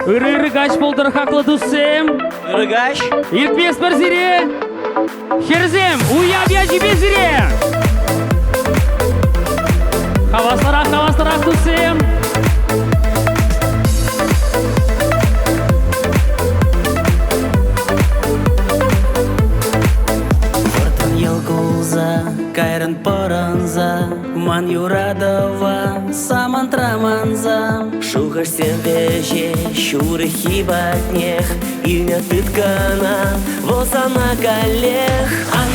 Ырыгач болдыр хаклы дусым. Ырыгач. Илтмес бір зире. Херзем, уябия жибе зире. Хавастарак дусым. Кайрын поранза, ман юрадова, самантраманза. Шухаш сенвеже, шуры хибатнех, Ильня тыткана, восана калех. Ан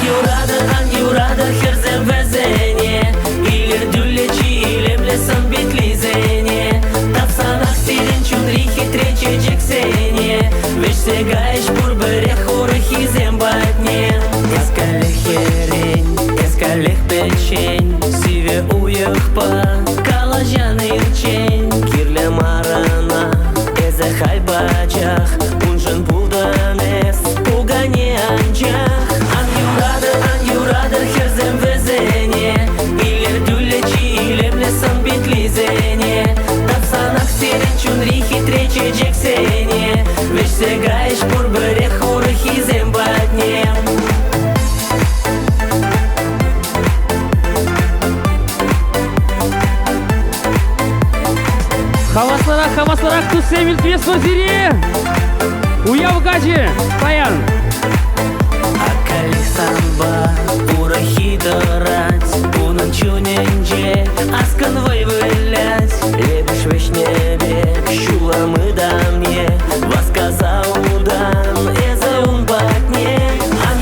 юрада, херзем везене, Илер дюлечи, илемле сан битлизене. Тапсанах сирен чунри хитрече джексене, Веш сегаеш бурбере хоры хизем батне. Эскалех херень, эскалех печень, Сиве уехпа, калажан ирчень. Кирле марана, эзе хайбачах, Унжен булданес, угане анчах. Ан юрада, херзем везене, Илер дюлечи, илемле сан битлизене. Тапсанах сирен чунри хитрече джексене, Веш сегаеш бурбере хоры хизем батне. Хавастарак тусем илтмес бір зире. Уявгачы, паян. Акалих самба, ура хидарать, Унан чуненже, аскан вывылять. Лебеш веш небе, шуламы дамне, Восказа удан, эзе ун батне. Ан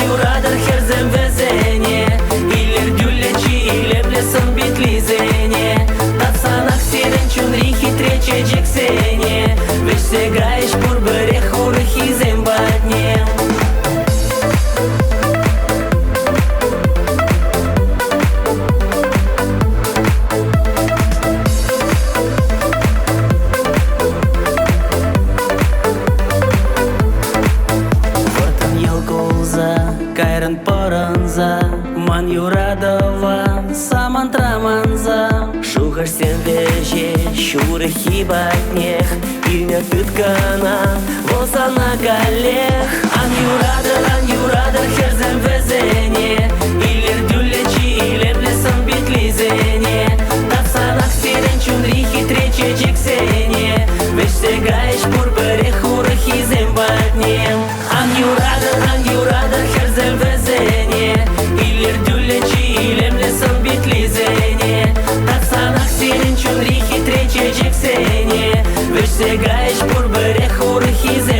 юрада, херзем везене, Илер дюлечи, илемле сан битлизене. Тапсанах сирен чунри хитрече джексене, Веш сегаеш бурбере хоры хизем батне. Кайрын поранза, ман юрадова, самантраманза. Шухаш сенвеже, шуры хибатнех, Ильня тыткана, восана калех. Ан юрада, херзем везене, Илер дюлечи, илемле сан битлизене. Тапсанах сирен чунри хитрече джексене, Веш сегаеш бурбере хоры хизем батне. Ан юрада, херзем везене, Илер дюлечи, илемле сан битлизене. Тапсанах сирен чунри хитрече джексене, Веш сегаеш бурбере хоры хизем